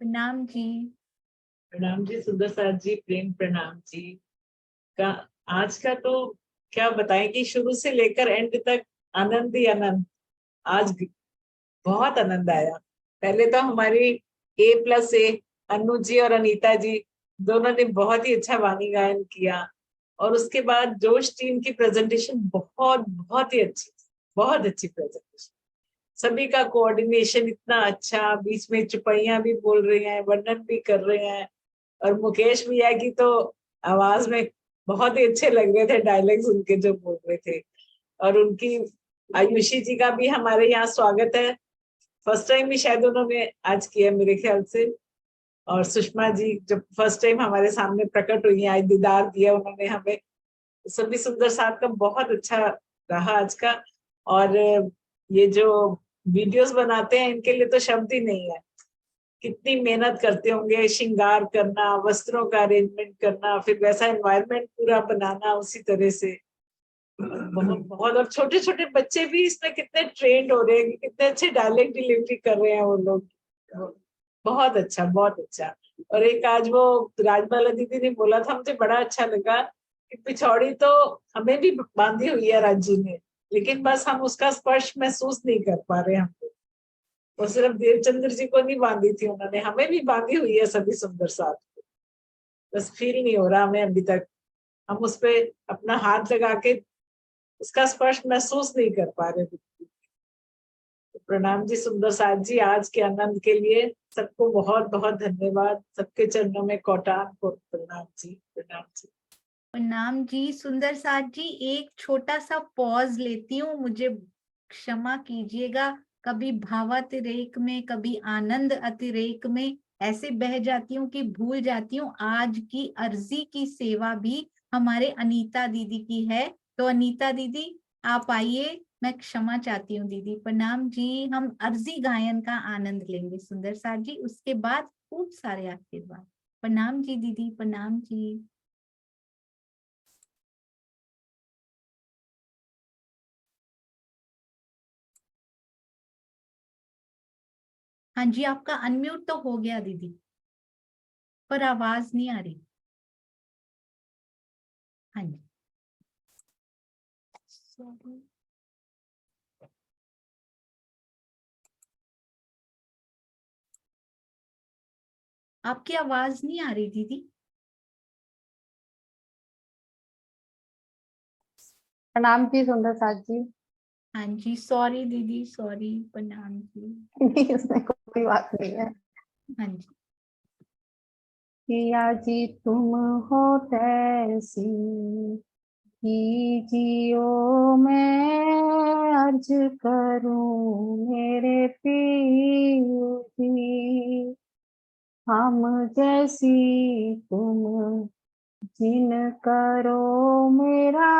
प्रणाम जी। प्रणाम जी, सुंदर साथ जी, प्रेम प्रणाम जी। का आज का तो क्या बताएं कि शुरू से लेकर एंड तक आनंद ही आनंद। आज बहुत आनंद आया। पहले तो हमारी A+A अनु जी और अनीता जी दोनों ने बहुत ही अच्छा वाणी गायन किया। और उसके बाद जोश टीम की प्रेजेंटेशन बहुत बहुत ही अच्छी, बहुत अच्छी प्रेजेंटेशन। सभी का कोऑर्डिनेशन इतना अच्छा, बीच में चुपैया भी बोल रहे हैं, वर्णन भी कर रहे हैं। और मुकेश भैया की तो आवाज में बहुत ही अच्छे लग रहे थे डायलॉग्स उनके जो बोल रहे थे। और उनकी आयुषी जी का भी हमारे यहाँ स्वागत है। फर्स्ट टाइम भी शायद उन्होंने आज किया मेरे ख्याल से। और सुषमा जी जब फर्स्ट टाइम हमारे सामने प्रकट हुई हैं, आज दीदार दिया उन्होंने हमें। सभी सुंदर साथ का बहुत अच्छा रहा आज का। और ये जो वीडियोस बनाते हैं इनके लिए तो शब्द ही नहीं है। कितनी मेहनत करते होंगे, श्रृंगार करना, वस्त्रों का अरेंजमेंट करना, फिर वैसा एनवायरनमेंट पूरा बनाना उसी तरह से। बहुत बहुत। और छोटे छोटे बच्चे भी इसमें कितने ट्रेंड हो रहे हैं, कितने अच्छे डायलॉग डिलीवरी कर रहे हैं वो लोग। बहुत अच्छा, बहुत अच्छा। और एक आज वो राजबाला दीदी ने बोला था, मुझे बड़ा अच्छा लगा कि पिछौड़ी तो हमें भी बांधी हुई है राज्य में, लेकिन बस हम उसका स्पर्श महसूस नहीं कर पा रहे। हम और सिर्फ देवचंद्र जी को नहीं बांधी थी उन्होंने, हमें भी बांधी हुई है सभी सुंदर साथ को। बस फील नहीं हो रहा हमें अभी तक। हम उस पे अपना हाथ लगा के उसका स्पर्श महसूस नहीं कर पा रहे। तो प्रणाम जी सुंदर साथ जी, आज के आनंद के लिए सबको बहुत बहुत धन्यवाद। सबके चरणों में कोटान को प्रणाम जी, प्रणाम जी। प्रणाम जी सुंदर साथ जी। एक छोटा सा पॉज लेती हूँ, मुझे क्षमा कीजिएगा। कभी भावातिरेक में, कभी आनंद अतिरेक में ऐसे बह जाती हूँ कि भूल जाती हूँ आज की अर्जी की सेवा भी हमारे अनीता दीदी की है। तो अनीता दीदी आप आइए, मैं क्षमा चाहती हूँ दीदी। प्रणाम जी। हम अर्जी गायन का आनंद लेंगे सुंदर साथ जी, उसके बाद खूब सारे आशीर्वाद। प्रणाम जी दीदी, प्रणाम जी। हाँ जी, आपका अनम्यूट तो हो गया दीदी, पर आवाज नहीं आ रही। हाँ जी। Sorry. आपकी आवाज नहीं आ रही दीदी। प्रणाम जी सुंदर साथ जी। हाँ जी, सॉरी दीदी, सॉरी। प्रणाम जी। नहीं, उसमें कोई बात नहीं है। हाँ जी। पिया जी तुम हो तैसी कीजियो, मैं अर्ज करूं मेरे पियो जी। हम जैसी तुम जिन करो मेरा,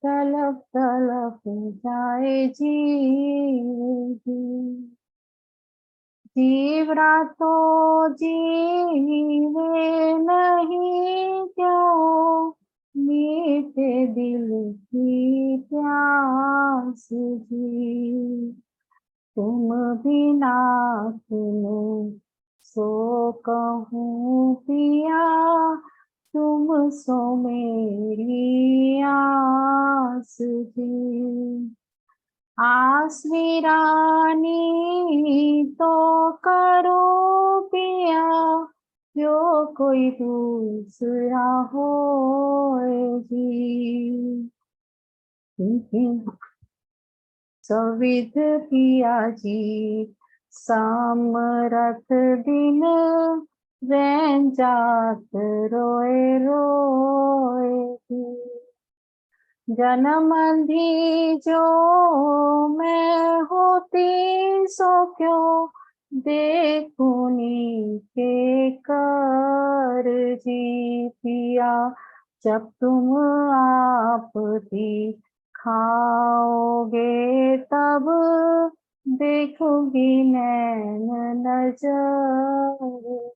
तलब तलब जाए जी जी। जीवरा तो जीवे नहीं क्यों, मीठे दिल की प्यास जी। तुम बिना सुनो सो कहूँ पिया, तुम सो मेरी आस जी। आसवीरानी तो करो पिया, जो कोई दूसरा हो जी। सविध पिया जी समरथ दिन, रैन जात रोए रोए जी। जन्मंधी जो मैं होती, सो क्यों देखूनी के कर जी पिया। जब तुम आप भी खाओगे तब देखूंगी नैन नजर।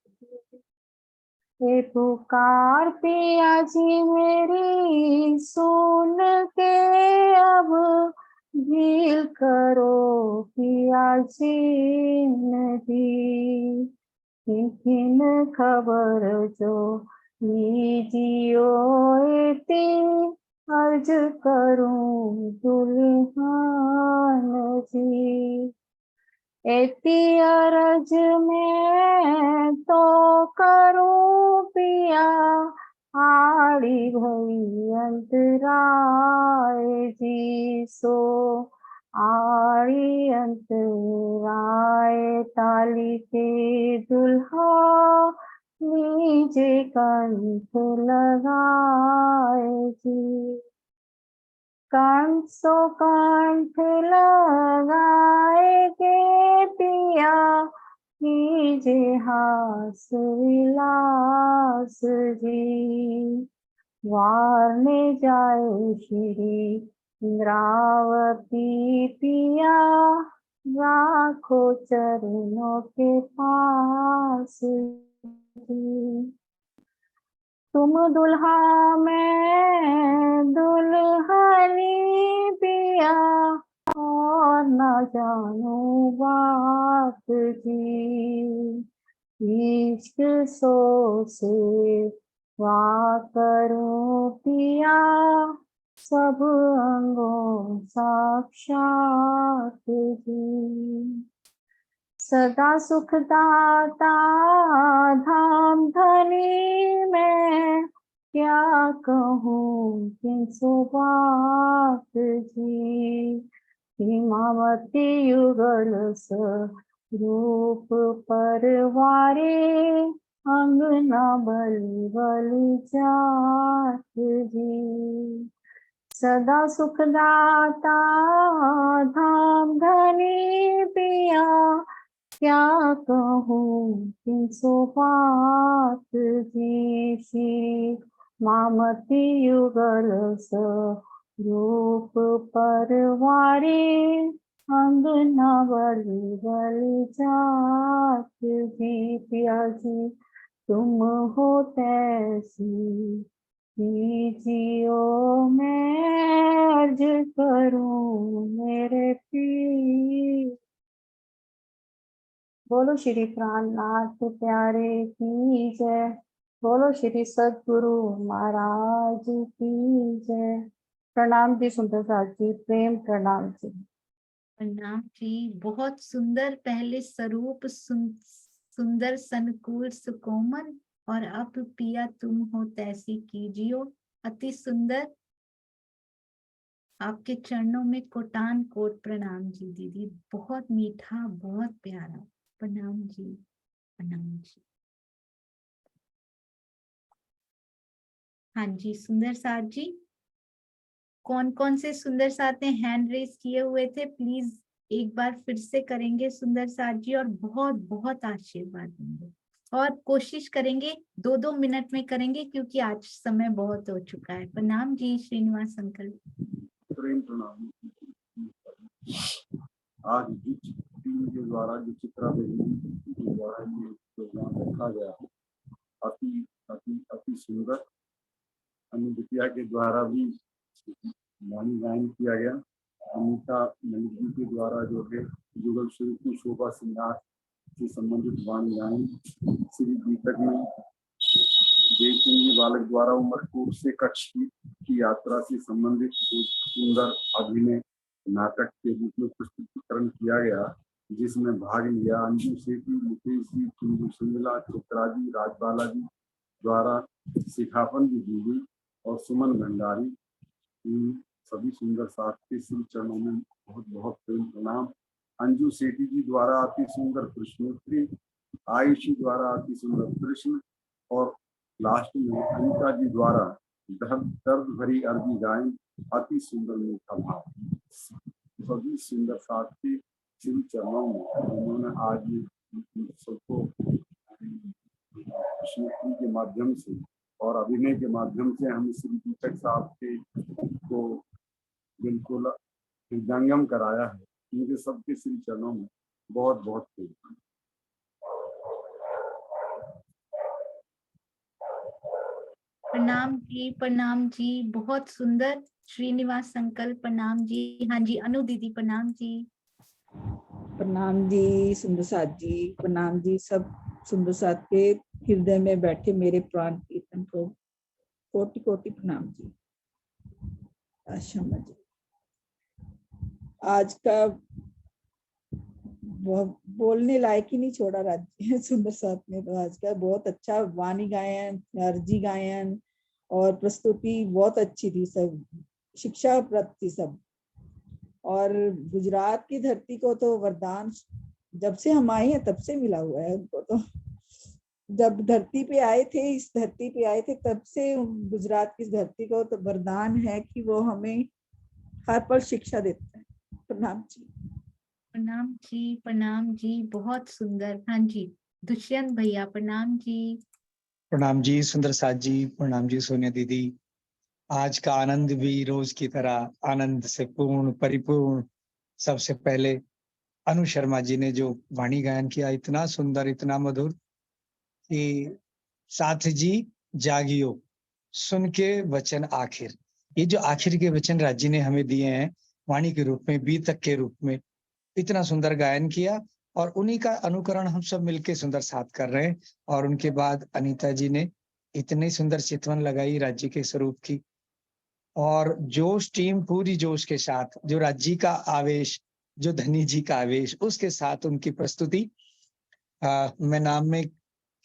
ये पुकार पिया जी मेरी सुन के, अब झील करो पिया जी नदी। किन खबर जो लीजियो एती अर्ज करूं दुल्हन जी। एती अरज में तो करूं पिया आड़ी भई अंतराय जी। सो आड़ी अंतराय ताली के दुल्हा नीचे कंठ लगाए जी। कंसो कंठ लगाए के पिया कीजे हास विलास जी। वारने जाए श्री इंद्रावती पिया राखो चरणों के पास जी। तुम दुल्हा मैं दुल्हनी पिया और न जानू बात जी। इश्क सो से वाह करूं पिया सब अंगों साक्षात जी। सदा सुखदाता धाम धनी मैं क्या कहूँ किनसो बात जी। हिमावती युगल रूप परवारे अंगना बलि बलि जात जी। सदा सुखदाता धाम धनी पिया क्या कहूँ किनसो बात जी। श्री मामती युगल रूप परवारे अंगना बलि बलि जात जी। पिया जी तुम हो तैसी कीजियो मैं अर्ज करूं मेरे पीर। बोलो श्री प्राणनाथ प्यारे की जय। बोलो श्री सद्गुरु महाराज की जय। प्रणाम जी सुंदर साथ जी, प्रेम प्रणाम जी। प्रणाम जी। बहुत सुंदर पहले स्वरूप सुंदर सनकूल सुकोमल, और अब पिया तुम हो तैसी कीजियो। अति सुंदर। आपके चरणों में कोटान कोट प्रणाम जी दीदी। बहुत मीठा, बहुत प्यारा। प्रणाम जी, प्रणाम जी। हाँ जी सुंदर साथ जी, कौन कौन से सुंदर साथ ने हैंड रेस किए हुए थे, प्लीज एक बार फिर से करेंगे सुंदर साथ जी, और बहुत बहुत आशीर्वाद देंगे। और कोशिश करेंगे 2-2 मिनट में करेंगे, क्योंकि आज समय बहुत हो चुका है। प्रणाम जी श्रीनिवास अंकल। प्रेम प्रणाम। आज जिस टीम के द्वारा जो चित्रा देवी के द्वारा ये प्रोग्राम रखा गया, अति अति अति सुंदर। अनुदित्या के द्वारा भी वाणी गायन किया गया। अमिता मलिक जी के द्वारा जो है युगल स्वरूप की शोभा श्रृंगार से संबंधित वाणी गायन। श्री दीपक में देवचंद जी बालक द्वारा उमरकोट से कच्छ की यात्रा से संबंधित सुंदर अभिनय नाटक के रूप में प्रस्तुतिकरण किया गया, जिसमें भाग लिया अंजू सेठी, मुकेश जी, कुंजू सिंगला, चित्रा जी, राजबाला जी द्वारा सिखापन भी दी गई, और सुमन भंडारी। इन सभी सुंदर साथ के श्री चरणों में बहुत बहुत प्रेम प्रणाम। अंजू सेठी जी द्वारा अति सुंदर कृष्णोत्री, आयुषी द्वारा अति सुंदर कृष्ण, और लास्ट में अनिता जी द्वारा दर्द भरी अर्जी गायन, अति सुंदर मीठा भाव। सभी सुंदर साथ के श्री चरणों में उन्होंने आज सबको कृष्णोत्री के माध्यम से और अभिनय के माध्यम से हम श्री दीपक साहब के को बिल्कुल हृदयंगम कराया है। इनके सबके श्री चरणों में बहुत बहुत प्रेम। प्रणाम जी, प्रणाम जी। बहुत सुंदर श्रीनिवास अंकल, प्रणाम जी। हाँ जी अनु दीदी प्रणाम जी। प्रणाम जी सुंदर साथ जी, प्रणाम जी सब सुंदर साथ के हृदय में बैठे मेरे प्राण कीर्तन को कोटि कोटि प्रणाम जी। आशा जी आज का बोलने लायक ही नहीं छोड़ा राज्य सुंदर साथ ने। तो आज का बहुत अच्छा वाणी गायन, अर्जी गायन और प्रस्तुति बहुत अच्छी थी, सब शिक्षा प्राप्ति सब। और गुजरात की धरती को तो वरदान जब से हम आए हैं तब से मिला हुआ है उनको। तो जब धरती पे आए थे, इस धरती पे आए थे, तब से गुजरात की धरती को तो वरदान है कि वो हमें हर पल शिक्षा देता है। प्रणाम जी। प्रणाम जी, प्रणाम जी, बहुत सुंदर। हाँ जी, दुष्यंत भैया प्रणाम जी। प्रणाम जी सुंदर साथ जी, प्रणाम जी सोनिया दीदी। आज का आनंद भी रोज की तरह आनंद से पूर्ण परिपूर्ण। सबसे पहले अनु शर्मा जी ने जो वाणी गायन किया, इतना सुंदर, इतना मधुर कि साथ जी जागियो सुन के वचन आखिर। ये जो आखिर के वचन राज जी ने हमें दिए हैं वाणी के रूप में, बीतक के रूप में, इतना सुंदर गायन किया और उन्हीं का अनुकरण हम सब मिलके सुंदर साथ कर रहे हैं। और उनके बाद अनीता जी ने इतनी सुंदर चितवन लगाई राज्य के स्वरूप की, और जोश टीम पूरी जोश के साथ, जो राज्य का आवेश, जो धनी जी का आवेश, उसके साथ उनकी प्रस्तुति। मैं नाम में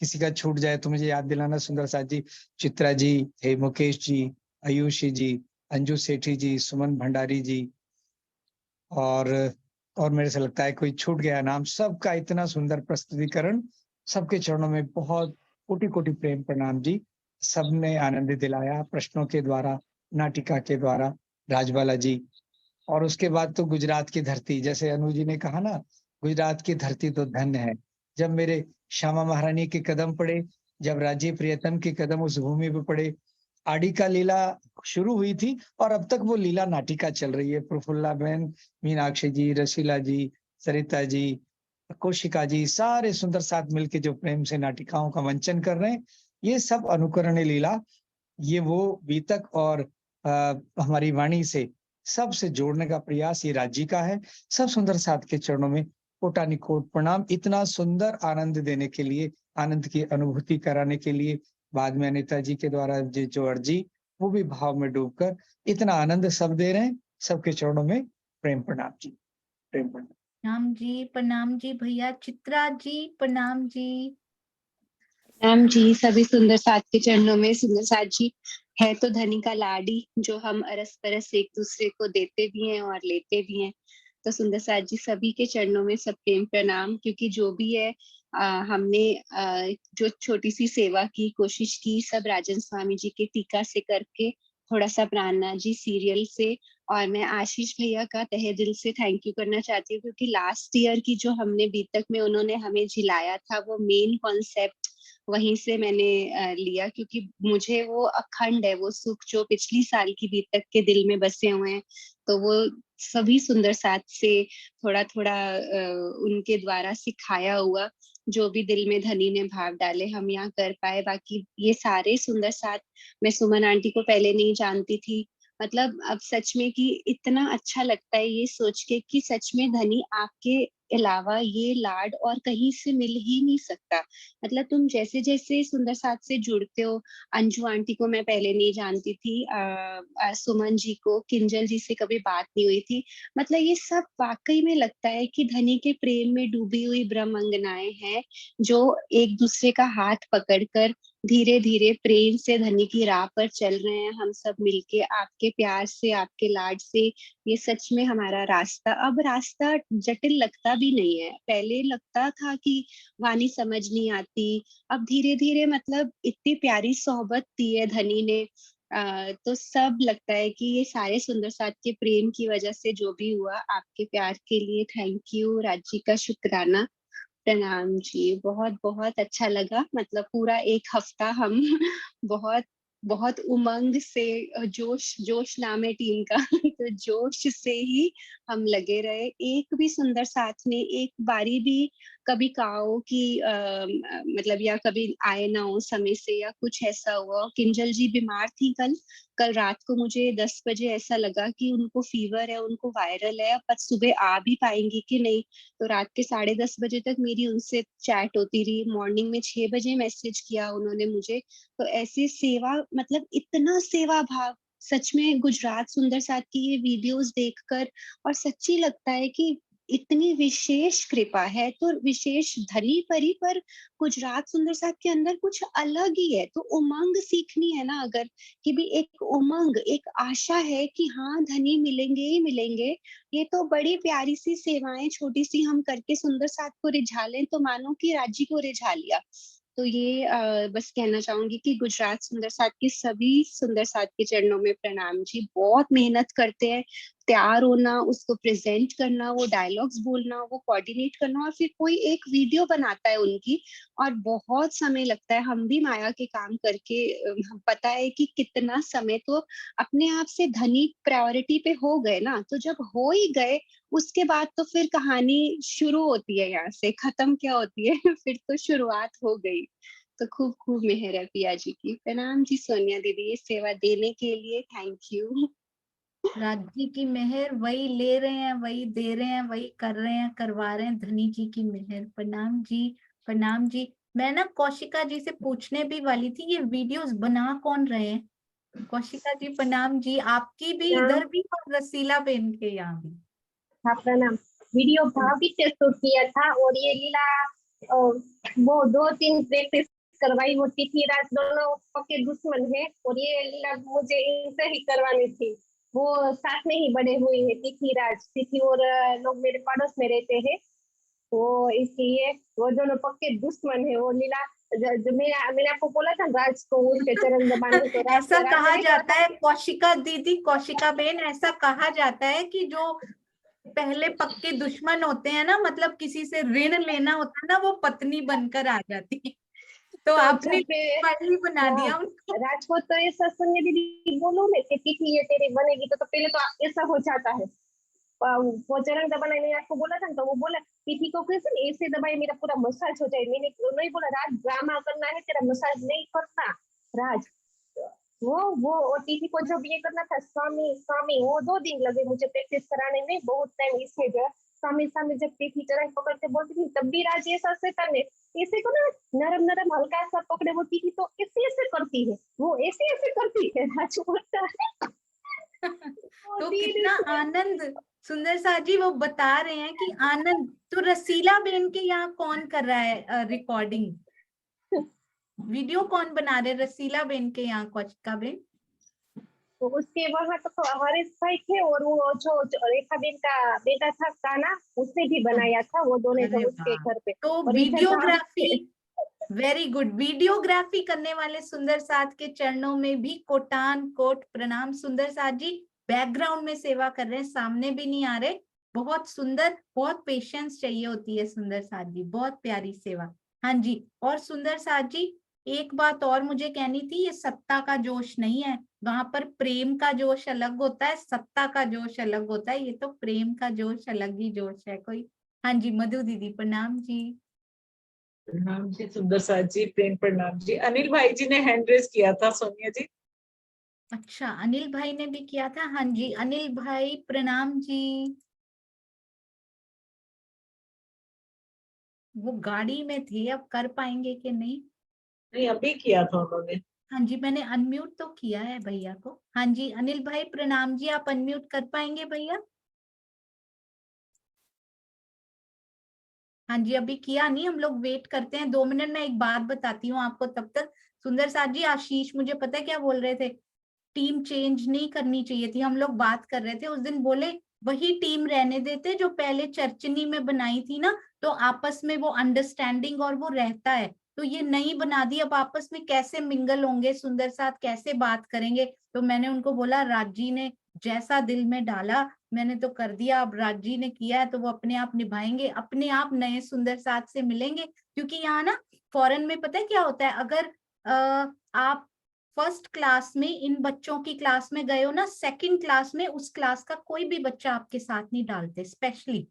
किसी का छूट जाए तो मुझे याद दिलाना सुंदर साथ जी। चित्रा जी थे, मुकेश जी, आयुषी जी, अंजू सेठी जी, सुमन भंडारी जी, और मेरे से लगता है कोई छूट गया नाम। सबका इतना सुंदर प्रस्तुतिकरण, सबके चरणों में बहुत कोटि कोटि प्रेम प्रणाम जी। सबने आनंद दिलाया प्रश्नों के द्वारा, नाटिका के द्वारा, राजबाला जी। और उसके बाद तो गुजरात की धरती, जैसे अनु जी ने कहा ना, गुजरात की धरती तो धन्य है। जब मेरे श्यामा महारानी के कदम पड़े, जब राज्य प्रियतम के कदम उस भूमि पे पड़े, आड़ी का लीला शुरू हुई थी और अब तक वो लीला नाटिका चल रही है। प्रफुल्ला बहन, मीनाक्षी जी, रसीला जी, सरिता जी, कौशिका जी, सारे सुंदर साथ मिलके जो प्रेम से नाटिकाओं का मंचन कर रहे हैं, ये सब अनुकरण लीला, ये वो बीतक और हमारी वाणी से सबसे जोड़ने का प्रयास ये राज्य का है। सब सुंदर साथ के चरणों में कोटानिकोट प्रणाम, इतना सुंदर आनंद देने के लिए, आनंद की अनुभूति कराने के लिए। बाद में अनिता जी के द्वारा जो अर्जी, वो भी भाव में डूबकर इतना आनंद सब दे रहे हैं। सबके चरणों में प्रेम प्रणाम जी, प्रेम प्रणाम। प्रणाम जी भैया। चित्रा जी प्रणाम जी। प्रणाम जी सभी सुंदर साथ के चरणों में। सुंदर साथ जी है तो धनी का लाडी, जो हम अरस परस एक दूसरे को देते भी हैं और लेते भी हैं। तो सुंदर साथ जी सभी के चरणों में सब प्रेम प्रणाम। क्योंकि जो भी है हमने जो छोटी सी सेवा की कोशिश की, सब राजन स्वामी जी के टीका से करके, थोड़ा सा प्राणनाथ जी सीरियल से। और मैं आशीष भैया का तहे दिल से थैंक यू करना चाहती हूँ, क्योंकि लास्ट ईयर की जो हमने बीतक में उन्होंने हमें झिलाया था, वो मेन कॉन्सेप्ट वहीं से मैंने लिया। क्योंकि मुझे वो अखंड है, वो सुख जो पिछली साल की बीतक के दिल में बसे हुए हैं। तो वो सभी सुंदर साथ से थोड़ा थोड़ा उनके द्वारा सिखाया हुआ, जो भी दिल में धनी ने भाव डाले, हम यहाँ कर पाए। बाकी ये सारे सुंदर साथ, मैं सुमन आंटी को पहले नहीं जानती थी, मतलब अब सच में कि इतना अच्छा लगता है ये सोच के कि सच में धनी आपके अलावा ये लाड और कहीं से मिल ही नहीं सकता। मतलब तुम जैसे जैसे सुंदर साथ से जुड़ते हो, अंजू आंटी को मैं पहले नहीं जानती थी, सुमन जी को, किंजल जी से कभी बात नहीं हुई थी। मतलब ये सब वाकई में लगता है कि धनी के प्रेम में डूबी हुई ब्रह्मांगनाएं हैं, जो एक दूसरे का हाथ पकड़कर धीरे धीरे प्रेम से धनी की राह पर चल रहे हैं। हम सब मिलके आपके प्यार से, आपके लाड से, ये सच में हमारा रास्ता, अब रास्ता जटिल लगता भी नहीं है। पहले लगता था कि वाणी समझ नहीं आती, अब धीरे धीरे मतलब इतनी प्यारी सोहबत दी है धनी ने। तो सब लगता है कि ये सारे सुंदर साथ के प्रेम की वजह से जो भी हुआ। आपके प्यार के लिए थैंक यू, राज्य का शुक्राना। प्रणाम जी। बहुत बहुत अच्छा लगा, मतलब पूरा एक हफ्ता हम बहुत बहुत उमंग से, जोश नाम है टीम का तो जोश से ही हम लगे रहे। एक भी सुंदर साथ ने एक बारी भी कभी कहा हो कि मतलब या कभी आए ना हो समय से, या कुछ ऐसा हुआ। किंजल जी बीमार थी कल, कल रात को मुझे 10 बजे ऐसा लगा कि उनको फीवर है, उनको वायरल है, पर सुबह आ भी पाएंगी कि नहीं। तो रात के 10:30 बजे तक मेरी उनसे चैट होती रही। मॉर्निंग में 6 बजे मैसेज किया उन्होंने मुझे। तो ऐसी सेवा, मतलब इतना सेवा भाव, सच में गुजरात सुंदर साथ की ये वीडियोस देखकर और सच्ची लगता है कि इतनी विशेष कृपा है। तो विशेष धनी परी, पर गुजरात सुंदर साथ के अंदर कुछ अलग ही है। तो उमंग सीखनी है ना अगर, कि भी एक उमंग, एक आशा है कि हाँ धनी मिलेंगे ही मिलेंगे। ये तो बड़ी प्यारी सी सेवाएं छोटी सी हम करके सुंदर साथ को रिझा लें तो मानो कि राज्य को रिझा लिया। तो ये बस कहना चाहूंगी कि गुजरात सुंदर साथ के सभी सुंदर साथ के चरणों में प्रणाम जी। बहुत मेहनत करते हैं, तैयार होना, उसको प्रेजेंट करना, वो डायलॉग्स बोलना, वो कोऑर्डिनेट करना, और फिर कोई एक वीडियो बनाता है उनकी, और बहुत समय लगता है। हम भी माया के काम करके हम पता है कि कितना समय, तो अपने आप से धनी प्रायोरिटी पे हो गए ना। तो जब हो ही गए, उसके बाद तो फिर कहानी शुरू होती है, यहाँ से खत्म क्या होती है फिर तो शुरुआत हो गई। तो खूब खूब मेहर है पिया जी की। प्रणाम जी सोनिया दीदी, ये सेवा देने के लिए थैंक यू। राज्य की मेहर, वही ले रहे हैं, वही दे रहे हैं, वही कर रहे हैं, करवा रहे हैं, धनी जी की मेहर। प्रणाम जी, प्रणाम जी। मैं ना कौशिका जी से पूछने भी वाली थी, ये वीडियोस बना कौन रहे हैं? कौशिका जी प्रणाम जी, आपकी भी इधर भी और रसीला बेन के यहाँ भी। हाँ प्रणाम। वीडियो भाभी से शूट किया था, और ये लीला वो 2-3 प्रैक्टिस करवाई। वो तिथि राज दोनों पक्के दुश्मन है, और ये लीला मुझे इनसे ही करवानी थी। वो साथ में ही बड़े हुए हैं, तिथि राज। तिथि और लोग मेरे पड़ोस में रहते हैं, वो इसलिए वो दोनों पक्के दुश्मन है। वो लीला जो मैंने आपको बोला था राज को उसके चरण दबाने, तो राज ऐसा कहा नहीं जाता है कौशिका दीदी, कौशिका बेन, ऐसा कहा जाता है कि जो पहले पक्के दुश्मन होते हैं ना, मतलब किसी से ऋण लेना होता है ना, वो पत्नी बनकर आ जाती है। तो आपने पत्नी बना दिया उनको। राजपूत तो ऐसा सुनिए दीदी, बोलो ना कि तिथि ये तेरी बनेगी, तो पहले तो ऐसा हो जाता है। वो चरण दबाना मैंने आपको बोला था, तो वो बोला तिथि को कैसे ऐसे दबाए मेरा पूरा मसाज हो जाए। मैंने नहीं बोला राज ड्रामा करना है, तेरा मसाज नहीं करता राज। वो और तिथि को जब ये करना था स्वामी स्वामी, वो 2 दिन लगे मुझे प्रैक्टिस कराने में, बहुत टाइम। इसमें जो स्वामी स्वामी जब तिथि चरण पकड़ते बोलती थी, तब भी राज ऐसा से करने, ऐसे को ना नरम नरम हल्का सा पकड़े, वो तिथि तो ऐसे ऐसे करती है, वो ऐसे ऐसे करती है। राज बोलता है तो कितना आनंद, सुंदर सा जी वो बता रहे हैं कि आनंद। तो रसीला बेन के यहाँ कौन कर रहा है रिकॉर्डिंग, वीडियो कौन बना रहे? रसीला बेन के यहाँ कौशिका बेन? तो उसके वहां तो हरीश भाई थे, और वो जो रेखा बेन का बेटा था काना, उसने भी बनाया था। वो दोनों अरे तो उसके वाह, घर पे। तो और इधर वीडियोग्राफी, वेरी गुड। वीडियोग्राफी करने वाले सुंदर साथ के चरणों में भी कोटान कोट प्रणाम। सुंदर साथ जी बैकग्राउंड में सेवा कर रहे हैं, सामने भी नहीं आ रहे। बहुत सुंदर, बहुत पेशेंस चाहिए होती है सुंदर साथ जी, बहुत प्यारी सेवा। हाँ जी। और सुंदर साथ जी एक बात और मुझे कहनी थी, ये सत्ता का जोश नहीं है, वहां पर प्रेम का जोश अलग होता है, सत्ता का जोश अलग होता है। ये तो प्रेम का जोश अलग ही जोश है कोई। हाँ जी, मधु दीदी प्रणाम जी। प्रणाम जी सुंदर साथ जी, प्रेम प्रणाम जी। अनिल भाई जी ने हैंड रेज किया था सोनिया जी। अच्छा, अनिल भाई ने भी किया था। हाँ जी, अनिल भाई प्रणाम जी। वो गाड़ी में थे, अब कर पाएंगे कि नहीं? नहीं, अभी किया था उन्होंने। हाँ जी, मैंने अनम्यूट तो किया है भैया को। हाँ जी, अनिल भाई प्रणाम जी, आप अनम्यूट कर पाएंगे भैया? हाँ जी, अभी किया नहीं, हम लोग वेट करते हैं 2 मिनट में। एक बात बताती हूँ आपको तब तक। सुंदर साथ जी, आशीष मुझे पता है क्या बोल रहे थे, टीम चेंज नहीं करनी चाहिए थी। हम लोग बात कर रहे थे उस दिन, बोले वही टीम रहने देते जो पहले चर्चनी में बनाई थी ना, तो आपस में वो अंडरस्टैंडिंग और वो रहता है। तो ये नई बना दी, अब आपस में कैसे मिंगल होंगे सुंदर साथ, कैसे बात करेंगे? तो मैंने उनको बोला राजी ने जैसा दिल में डाला मैंने तो कर दिया, अब राजी ने किया है तो वो अपने आप निभाएंगे, अपने आप नए सुंदर साथ से मिलेंगे। क्योंकि यहाँ ना फॉरेन में पता है क्या होता है, अगर आप फर्स्ट क्लास में इन बच्चों की क्लास में गए हो ना, सेकंड क्लास में उस क्लास का कोई भी बच्चा आपके साथ नहीं डालते, स्पेशली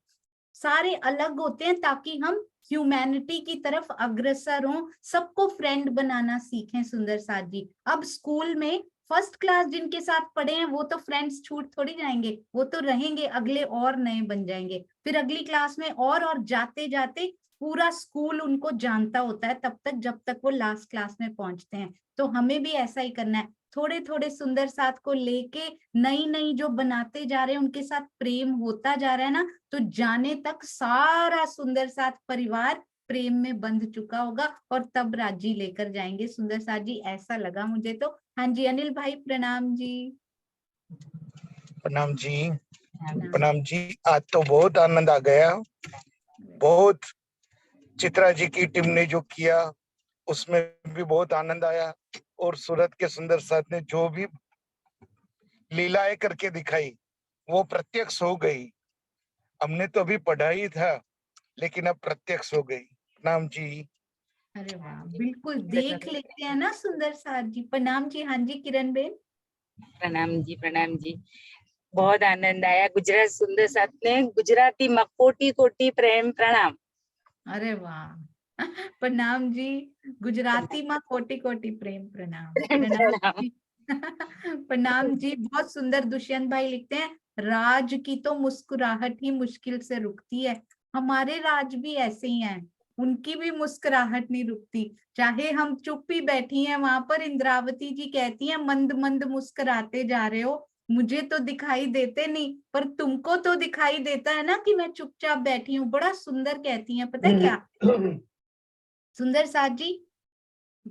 सारे अलग होते हैं, ताकि हम ह्यूमैनिटी की तरफ अग्रसर हों, सबको फ्रेंड बनाना सीखें। सुंदर साथ जी अब स्कूल में फर्स्ट क्लास जिनके साथ पढ़े हैं वो तो फ्रेंड्स छूट थोड़ी जाएंगे, वो तो रहेंगे, अगले और नए बन जाएंगे, फिर अगली क्लास में और जाते जाते पूरा स्कूल उनको जानता होता है तब तक जब तक वो लास्ट क्लास में पहुंचते हैं। तो हमें भी ऐसा ही करना है, थोड़े थोड़े सुंदर साथ को लेके नई नई जो बनाते जा रहे हैं उनके साथ प्रेम होता जा रहा है ना, तो जाने तक सारा सुंदर साथ परिवार प्रेम में बंध चुका होगा और तब राजी लेकर जाएंगे सुंदर साथ जी, ऐसा लगा मुझे तो। हाँ जी अनिल भाई प्रणाम जी। प्रणाम जी। प्रणाम जी। आज तो बहुत आनंद आ गया, बहुत चित्रा जी की टीम ने जो किया उसमें भी बहुत आनंद आया, और सूरत के सुंदर साथ ने जो भी लीलाएं करके दिखाई वो प्रत्यक्ष हो गई। हमने तो अभी पढ़ा ही था लेकिन अब प्रत्यक्ष हो गई। प्रणाम जी। अरे वाह, बिल्कुल देख लेते हैं ना सुंदर साथ जी। प्रणाम जी। हाँ जी किरण बेन। प्रणाम जी। प्रणाम जी। बहुत आनंद आया। गुजरात सुंदर साथ ने गुजराती में कोटि कोटि प्रेम प्रणाम। अरे वाह प्रणाम जी। गुजराती में कोटि कोटि प्रेम प्रणाम। प्रणाम जी प्रणाम जी। बहुत सुंदर दुष्यंत भाई लिखते हैं, राज की तो मुस्कुराहट ही मुश्किल से रुकती है। हमारे राज भी ऐसे ही हैं, उनकी भी मुस्कुराहट नहीं रुकती, चाहे हम चुप ही बैठी हैं वहां पर। इंद्रावती जी कहती हैं मंद मंद मुस्कुराते जा रहे हो, मुझे तो दिखाई देते नहीं पर तुमको तो दिखाई देता है ना कि मैं चुपचाप बैठी हूँ। बड़ा सुंदर कहती हैं, पता है क्या सुंदर साथ जी,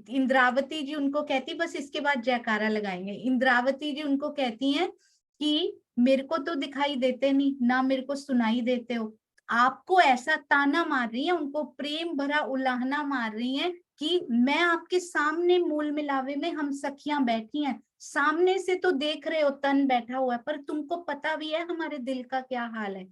इंद्रावती जी उनको कहती, बस इसके बाद जयकारा लगाएंगे। इंद्रावती जी उनको कहती हैं कि मेरे को तो दिखाई देते नहीं ना, मेरे को सुनाई देते हो। आपको ऐसा ताना मार रही है, उनको प्रेम भरा उलाहना मार रही है कि मैं आपके सामने मूल मिलावे में हम सखियां बैठी हैं, सामने से तो देख रहे हो तन बैठा हुआ है पर तुमको पता भी है हमारे दिल का क्या हाल है।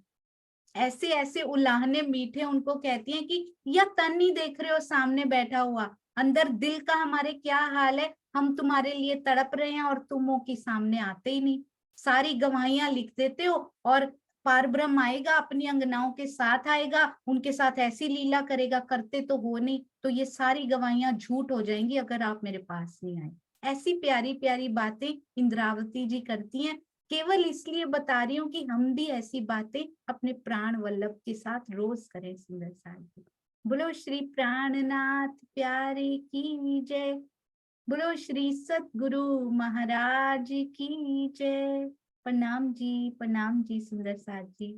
ऐसे ऐसे उलाहने मीठे उनको कहती हैं कि या तन नहीं देख रहे हो सामने बैठा हुआ, अंदर दिल का हमारे क्या हाल है, हम तुम्हारे लिए तड़प रहे हैं और तुम हो कि सामने आते ही नहीं। सारी गवाहियां लिख देते हो और पारब्रह्म आएगा अपनी अंगनाओं के साथ, आएगा उनके साथ ऐसी लीला करेगा, करते तो हो नहीं, तो ये सारी गवाहियां झूठ हो जाएंगी अगर आप मेरे पास नहीं आए। ऐसी प्यारी प्यारी बातें इंद्रावती जी करती हैं। केवल इसलिए बता रही हूँ कि हम भी ऐसी बातें अपने प्राण वल्लभ के साथ रोज करें। सुंदर साथ जी, बोलो श्री प्राणनाथ प्यारे की जय, बोलो श्री सतगुरु महाराज की जय। प्रणाम जी सुंदर साथ जी।